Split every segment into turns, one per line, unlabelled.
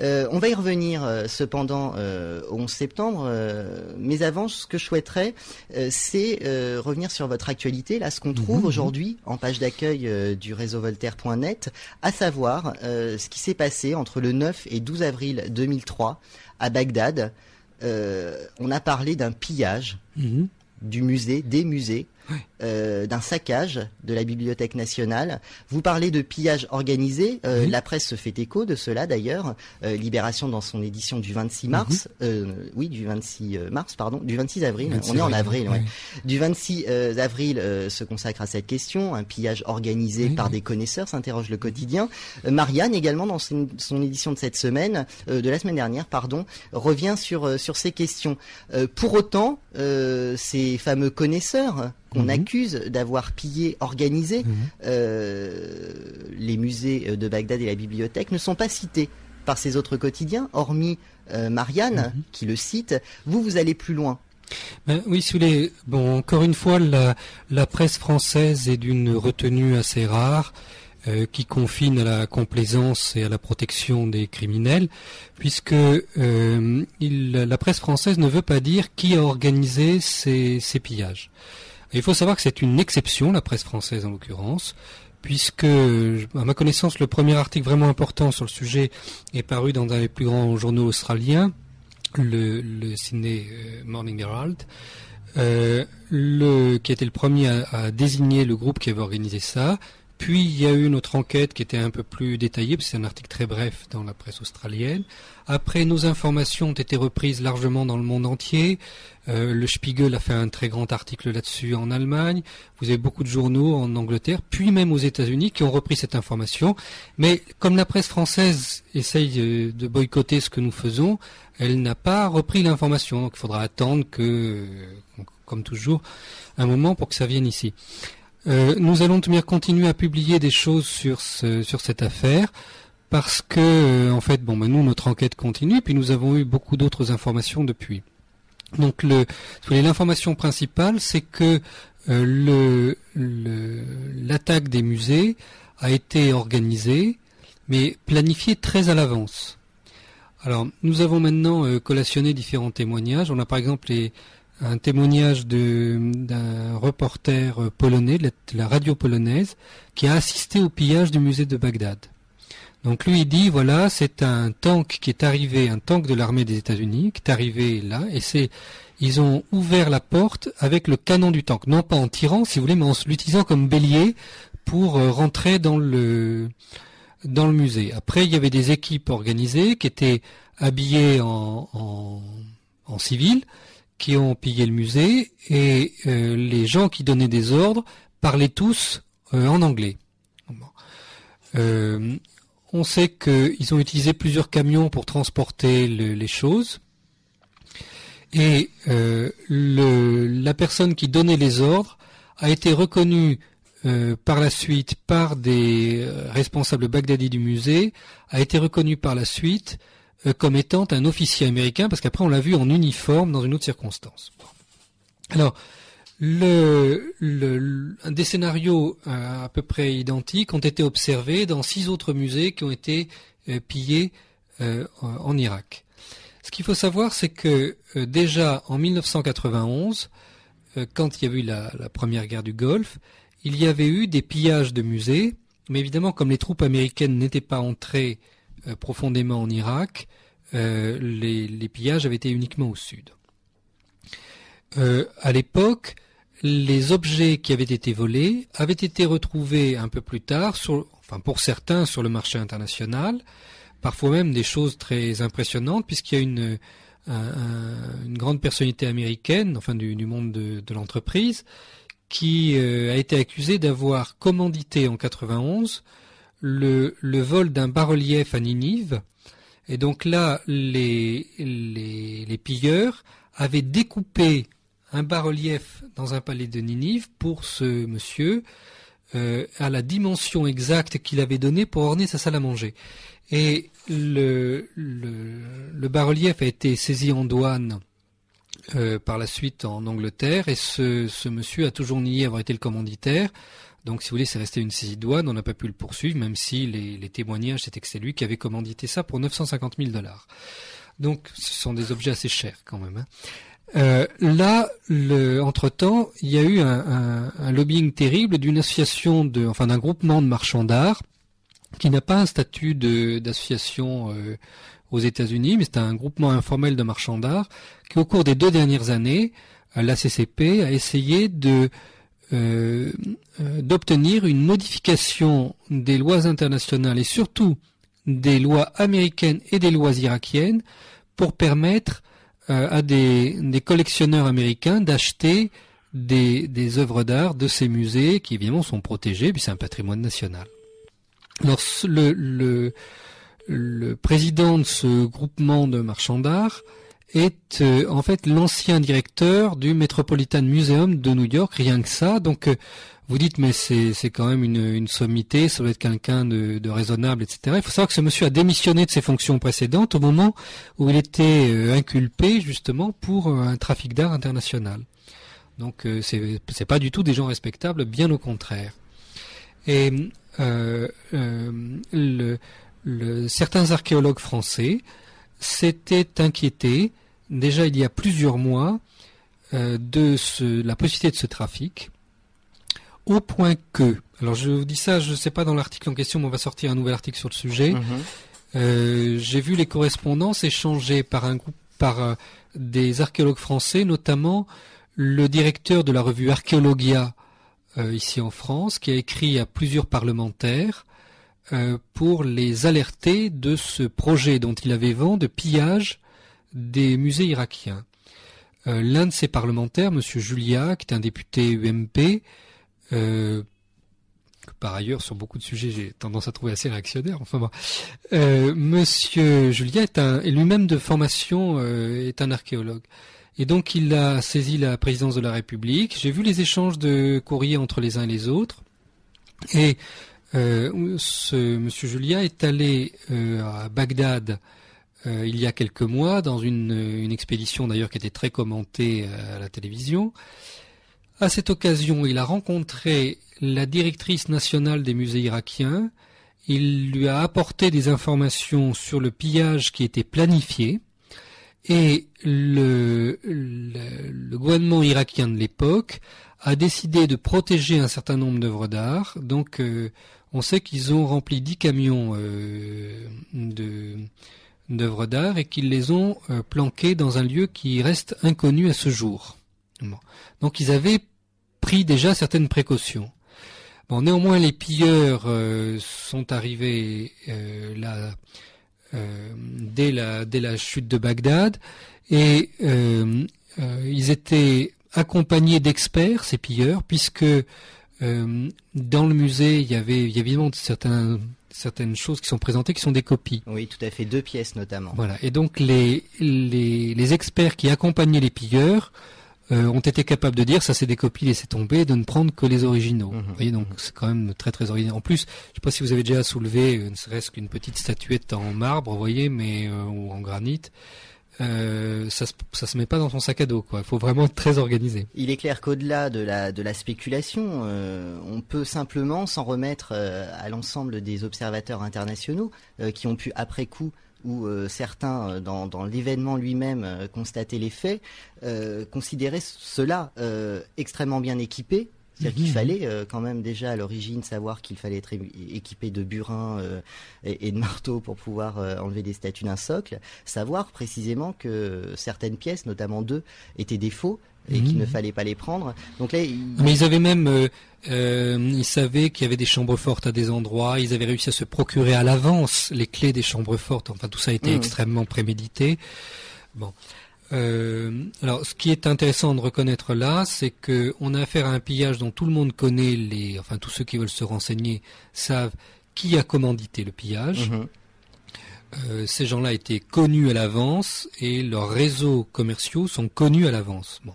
On va y revenir cependant au 11 septembre, mais avant, ce que je souhaiterais, c'est revenir sur votre actualité, là, ce qu'on trouve aujourd'hui en page d'accueil du réseau Voltaire.net, à savoir ce qui s'est passé entre le 9 et 12 avril 2003 à Bagdad. On a parlé d'un pillage du musée, des musées, d'un saccage de la Bibliothèque nationale. Vous parlez de pillage organisé. La presse se fait écho de cela d'ailleurs. Libération dans son édition du 26 mars, du 26 avril. On est en avril. Du 26 avril se consacre à cette question. Un pillage organisé par des connaisseurs, s'interroge le quotidien. Marianne également dans son édition de cette semaine, de la semaine dernière, revient sur ces questions. Pour autant, ces fameux connaisseurs qu'on accuse d'avoir pillé, organisé les musées de Bagdad et la bibliothèque ne sont pas cités par ces autres quotidiens, hormis Marianne, qui le cite. Vous allez plus loin.
Oui, si vous voulez, encore une fois, la presse française est d'une retenue assez rare, qui confine à la complaisance et à la protection des criminels, puisque la presse française ne veut pas dire qui a organisé ces pillages. Il faut savoir que c'est une exception, la presse française en l'occurrence, puisque, à ma connaissance, le premier article vraiment important sur le sujet est paru dans un des plus grands journaux australiens, le Sydney Morning Herald, qui était le premier à désigner le groupe qui avait organisé ça. Puis il y a eu une autre enquête qui était un peu plus détaillée, parce que c'est un article très bref dans la presse australienne. Après, nos informations ont été reprises largement dans le monde entier. Le Spiegel a fait un très grand article là-dessus en Allemagne. Vous avez beaucoup de journaux en Angleterre, puis même aux États-Unis, qui ont repris cette information. Mais comme la presse française essaye de boycotter ce que nous faisons, elle n'a pas repris l'information. Donc il faudra attendre comme toujours, un moment pour que ça vienne ici. Nous allons continuer à publier des choses sur cette affaire parce que nous notre enquête continue, puis nous avons eu beaucoup d'autres informations depuis. Donc l'information principale, c'est que l'attaque des musées a été organisée, mais planifiée très à l'avance. Alors nous avons maintenant collationné différents témoignages. On a par exemple un témoignage d'un reporter polonais de la radio polonaise qui a assisté au pillage du musée de Bagdad. Donc lui il dit voilà, c'est un tank qui est arrivé, un tank de l'armée des États-Unis qui est arrivé là, et ils ont ouvert la porte avec le canon du tank, non pas en tirant si vous voulez, mais en l'utilisant comme bélier pour rentrer dans le musée. Après il y avait des équipes organisées qui étaient habillées en civil, qui ont pillé le musée, et les gens qui donnaient des ordres parlaient tous en anglais. On sait qu'ils ont utilisé plusieurs camions pour transporter les choses, et la personne qui donnait les ordres a été reconnue par la suite par des responsables bagdadis du musée, a été reconnue par la suite comme étant un officier américain, parce qu'après on l'a vu en uniforme dans une autre circonstance. Alors, des scénarios à peu près identiques ont été observés dans 6 autres musées qui ont été pillés en Irak. Ce qu'il faut savoir, c'est que déjà en 1991, quand il y avait eu la première guerre du Golfe, il y avait eu des pillages de musées, mais évidemment comme les troupes américaines n'étaient pas entrées profondément en Irak, les pillages avaient été uniquement au sud. À l'époque, les objets qui avaient été volés avaient été retrouvés un peu plus tard, pour certains sur le marché international, parfois même des choses très impressionnantes, puisqu'il y a une grande personnalité américaine, du monde de l'entreprise, qui a été accusée d'avoir commandité en 91 le vol d'un bas-relief à Ninive. Et donc là, les pilleurs avaient découpé un bas-relief dans un palais de Ninive pour ce monsieur à la dimension exacte qu'il avait donnée pour orner sa salle à manger. Et le bas-relief a été saisi en douane par la suite en Angleterre, et ce monsieur a toujours nié avoir été le commanditaire. Donc, si vous voulez, c'est resté une saisie de douane. On n'a pas pu le poursuivre, même si les témoignages, c'était que c'est lui qui avait commandité ça pour $950 000. Donc, ce sont des objets assez chers quand même. Là, entre-temps, il y a eu un lobbying terrible d'une association d'un groupement de marchands d'art qui n'a pas un statut d'association aux États-Unis, mais c'est un groupement informel de marchands d'art qui, au cours des 2 dernières années, la CCP a essayé d'obtenir une modification des lois internationales et surtout des lois américaines et des lois irakiennes pour permettre à des collectionneurs américains d'acheter des œuvres d'art de ces musées qui évidemment sont protégés, puis c'est un patrimoine national. Alors le président de ce groupement de marchands d'art est en fait l'ancien directeur du Metropolitan Museum de New York, rien que ça. Donc vous dites mais c'est quand même une sommité, ça doit être quelqu'un de raisonnable, etc. Il faut savoir que ce monsieur a démissionné de ses fonctions précédentes au moment où il était inculpé justement pour un trafic d'art international. Donc c'est pas du tout des gens respectables, bien au contraire. Et certains archéologues français s'étaient inquiétés déjà il y a plusieurs mois de la possibilité de ce trafic, au point que, alors je vous dis ça, je ne sais pas dans l'article en question, mais on va sortir un nouvel article sur le sujet. J'ai vu les correspondances échangées par des archéologues français, notamment le directeur de la revue Archéologia ici en France, qui a écrit à plusieurs parlementaires pour les alerter de ce projet dont il avait vent de pillage des musées irakiens. L'un de ces parlementaires, M. Julia, qui est un député UMP, que par ailleurs sur beaucoup de sujets j'ai tendance à trouver assez réactionnaire, enfin bon, Monsieur Julia est lui-même de formation est un archéologue. Et donc il a saisi la présidence de la République. J'ai vu les échanges de courriers entre les uns et les autres. Et ce Monsieur Julia est allé à Bagdad il y a quelques mois dans une expédition d'ailleurs qui était très commentée à la télévision. À cette occasion, il a rencontré la directrice nationale des musées irakiens. Il lui a apporté des informations sur le pillage qui était planifié. Et le gouvernement irakien de l'époque a décidé de protéger un certain nombre d'œuvres d'art. Donc, on sait qu'ils ont rempli 10 camions d'œuvres d'art et qu'ils les ont planquées dans un lieu qui reste inconnu à ce jour. Bon. Donc, ils avaient pris déjà certaines précautions. Bon, néanmoins, les pilleurs sont arrivés là dès la chute de Bagdad et ils étaient accompagnés d'experts, ces pilleurs, puisque dans le musée il y a évidemment certaines choses qui sont présentées qui sont des copies.
Oui, tout à fait, 2 pièces notamment.
Voilà, et donc les experts qui accompagnaient les pilleurs ont été capables de dire ça c'est des copies, laissez tomber, de ne prendre que les originaux. Vous voyez, donc c'est quand même très très original. En plus, je ne sais pas si vous avez déjà soulevé ne serait-ce qu'une petite statuette en marbre, vous voyez, mais ou en granit. Ça se met pas dans son sac à dos, quoi. Il faut vraiment être très organisé.
Il est clair qu'au-delà de la spéculation, on peut simplement s'en remettre à l'ensemble des observateurs internationaux qui ont pu après coup où certains, dans l'événement lui-même, constataient les faits, considéraient cela extrêmement bien équipé. C'est-à-dire qu'il fallait quand même déjà à l'origine savoir qu'il fallait être équipé de burins et de marteaux pour pouvoir enlever des statues d'un socle, savoir précisément que certaines pièces, notamment 2, étaient des faux et qu'il ne fallait pas les prendre. Donc là,
mais ils avaient même, ils savaient qu'il y avait des chambres fortes à des endroits, ils avaient réussi à se procurer à l'avance les clés des chambres fortes, enfin tout ça a été extrêmement prémédité. Bon. Alors, ce qui est intéressant de reconnaître là, c'est que on a affaire à un pillage dont tout le monde connaît enfin tous ceux qui veulent se renseigner savent qui a commandité le pillage. Ces gens-là étaient connus à l'avance et leurs réseaux commerciaux sont connus à l'avance. Bon,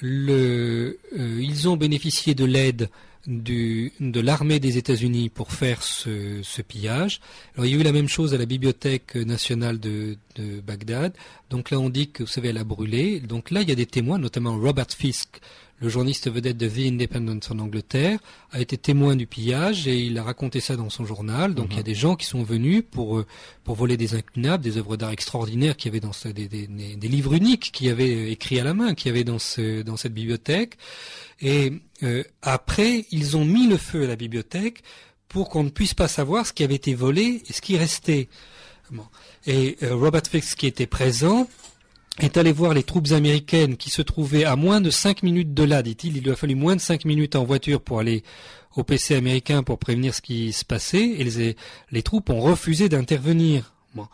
ils ont bénéficié de l'aide de l'armée des États-Unis pour faire ce pillage. Alors il y a eu la même chose à la Bibliothèque nationale de Bagdad. Donc là on dit que, vous savez, elle a brûlé. Donc là il y a des témoins, notamment Robert Fisk, le journaliste vedette de The Independent en Angleterre, a été témoin du pillage et il a raconté ça dans son journal. Donc il y a des gens qui sont venus pour voler des incunables, des œuvres d'art extraordinaires qu'il y avait dans des livres uniques qu'il y avait écrits à la main, qu'il y avait dans cette bibliothèque. Et après, ils ont mis le feu à la bibliothèque pour qu'on ne puisse pas savoir ce qui avait été volé et ce qui restait. Bon. Et Robert Fisk, qui était présent, est allé voir les troupes américaines qui se trouvaient à moins de 5 minutes de là, dit-il. Il lui a fallu moins de 5 minutes en voiture pour aller au PC américain pour prévenir ce qui se passait. Et les troupes ont refusé d'intervenir. Bon.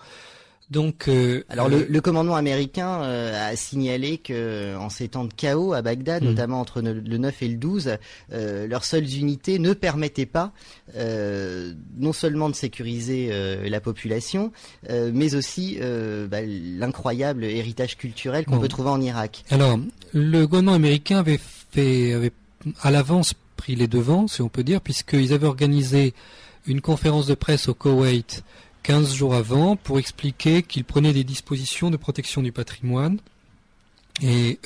Donc,
alors le commandement américain a signalé que en ces temps de chaos à Bagdad, notamment entre le 9 et le 12, leurs seules unités ne permettaient pas non seulement de sécuriser la population, mais aussi l'incroyable héritage culturel qu'on peut trouver en Irak.
Alors, le gouvernement américain avait à l'avance pris les devants, si on peut dire, puisqu'ils avaient organisé une conférence de presse au Koweït 15 jours avant pour expliquer qu'ils prenaient des dispositions de protection du patrimoine et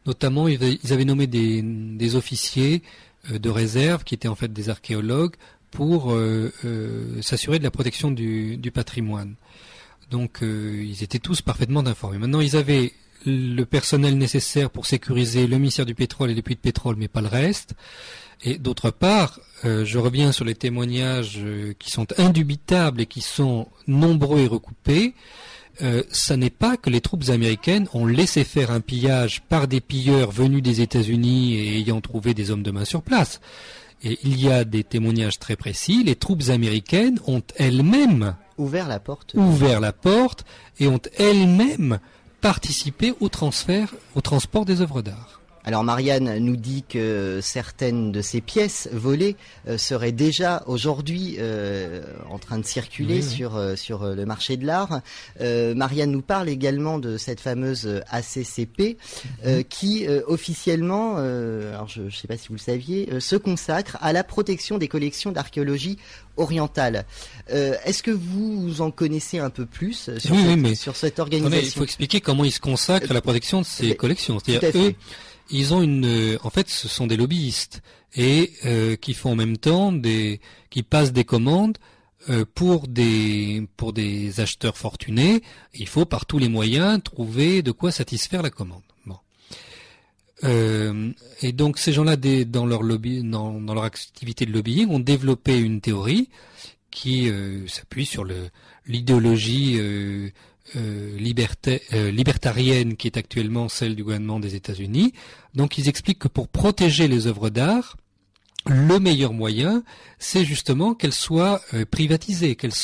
notamment ils avaient nommé des officiers de réserve qui étaient en fait des archéologues pour s'assurer de la protection du patrimoine. Donc ils étaient tous parfaitement informés. Maintenant ils avaient le personnel nécessaire pour sécuriser le ministère du pétrole et les puits de pétrole, mais pas le reste. Et d'autre part, je reviens sur les témoignages qui sont indubitables et qui sont nombreux et recoupés. Ça n'est pas que les troupes américaines ont laissé faire un pillage par des pilleurs venus des États-Unis et ayant trouvé des hommes de main sur place. Et il y a des témoignages très précis. Les troupes américaines ont elles-mêmes
ouvert la porte
et ont elles-mêmes participé au transport des œuvres d'art.
Alors Marianne nous dit que certaines de ces pièces volées seraient déjà aujourd'hui en train de circuler sur le marché de l'art. Marianne nous parle également de cette fameuse ACCP qui officiellement, alors je ne sais pas si vous le saviez, se consacre à la protection des collections d'archéologie orientale. Est-ce que vous en connaissez un peu plus sur cette organisation?
Il faut expliquer comment ils se consacrent à la protection de ces collections. C'est-à-dire eux, ils ont en fait, ce sont des lobbyistes et qui font en même temps qui passent des commandes pour des acheteurs fortunés. Il faut par tous les moyens trouver de quoi satisfaire la commande. Bon. Et donc ces gens-là, dans leur lobby, dans leur activité de lobbying, ont développé une théorie qui s'appuie sur l'idéologie libertarienne qui est actuellement celle du gouvernement des États-Unis. Donc ils expliquent que pour protéger les œuvres d'art, le meilleur moyen, c'est justement qu'elles soient privatisées, qu'elles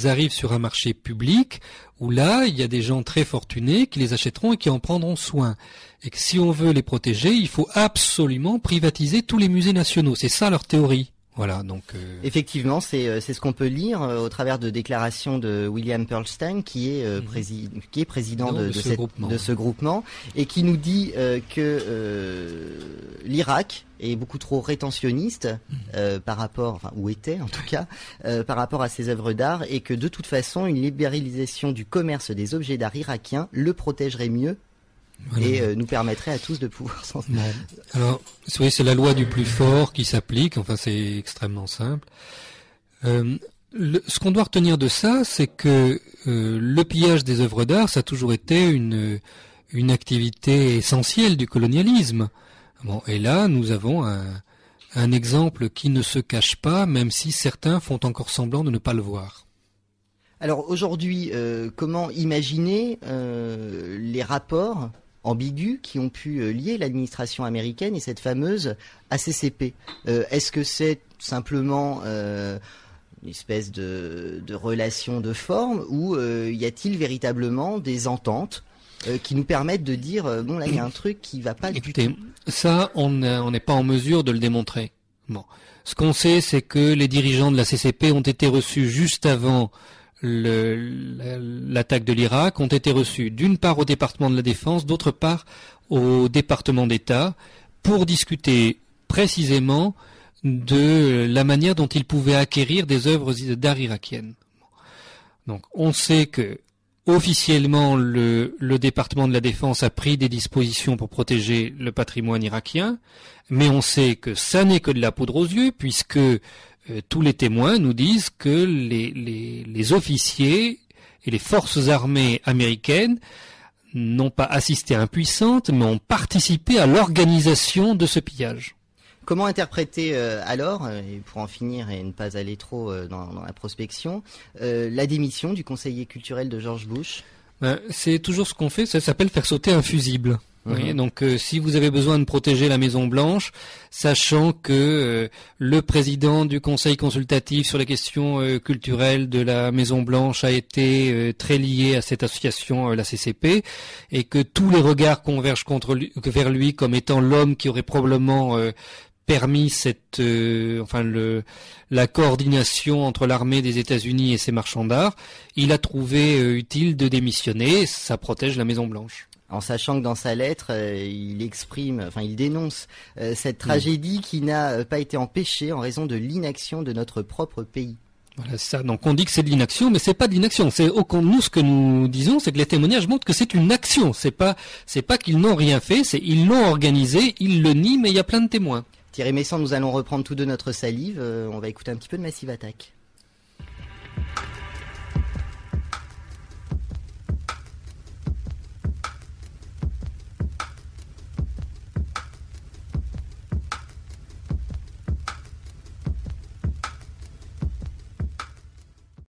arrivent sur un marché public où là, il y a des gens très fortunés qui les achèteront et qui en prendront soin. Et que si on veut les protéger, il faut absolument privatiser tous les musées nationaux. C'est ça leur théorie. Voilà, donc
effectivement, c'est ce qu'on peut lire au travers de déclarations de William Pearlstein, qui est président de ce groupement, et qui nous dit que l'Irak est beaucoup trop rétentionniste par rapport, ou était en tout cas, par rapport à ses œuvres d'art, et que de toute façon, une libéralisation du commerce des objets d'art irakiens le protégerait mieux. Voilà. Et nous permettrait à tous de pouvoir s'en...
Alors, oui, c'est la loi du plus fort qui s'applique, enfin c'est extrêmement simple. Ce qu'on doit retenir de ça, c'est que le pillage des œuvres d'art, ça a toujours été une activité essentielle du colonialisme. Bon, et là, nous avons un exemple qui ne se cache pas, même si certains font encore semblant de ne pas le voir.
Alors aujourd'hui, comment imaginer les rapports ambigus qui ont pu lier l'administration américaine et cette fameuse ACCP? Est-ce que c'est simplement une espèce de relation de forme ou y a-t-il véritablement des ententes qui nous permettent de dire bon là il y a un truc qui va pas du tout?
Écoutez, ça on n'est pas en mesure de le démontrer. Bon, ce qu'on sait, c'est que les dirigeants de la CCP ont été reçus juste avant l'attaque de l'Irak, ont été reçus d'une part au département de la Défense, d'autre part au département d'État, pour discuter précisément de la manière dont il pouvait acquérir des œuvres d'art irakiennes. Donc on sait que officiellement le département de la Défense a pris des dispositions pour protéger le patrimoine irakien, mais on sait que ça n'est que de la poudre aux yeux, puisque tous les témoins nous disent que les officiers et les forces armées américaines n'ont pas assisté impuissantes, mais ont participé à l'organisation de ce pillage.
Comment interpréter alors, et pour en finir et ne pas aller trop dans la prospection, la démission du conseiller culturel de George Bush?
C'est toujours ce qu'on fait, ça s'appelle faire sauter un fusible. Vous voyez, donc si vous avez besoin de protéger la Maison Blanche, sachant que le président du Conseil consultatif sur les questions culturelles de la Maison Blanche a été très lié à cette association, la CCP, et que tous les regards convergent vers lui comme étant l'homme qui aurait probablement permis la coordination entre l'armée des États-Unis et ses marchands d'art, il a trouvé utile de démissionner. Ça protège la Maison Blanche.
En sachant que dans sa lettre, il dénonce cette tragédie qui n'a pas été empêchée en raison de l'inaction de notre propre pays.
Voilà ça. Donc on dit que c'est de l'inaction, mais c'est pas de l'inaction. Nous ce que nous disons, c'est que les témoignages montrent que c'est une action. C'est pas qu'ils n'ont rien fait, ils l'ont organisé, ils le nient, mais il y a plein de témoins.
Thierry Messant, nous allons reprendre tous deux notre salive. On va écouter un petit peu de Massive Attack.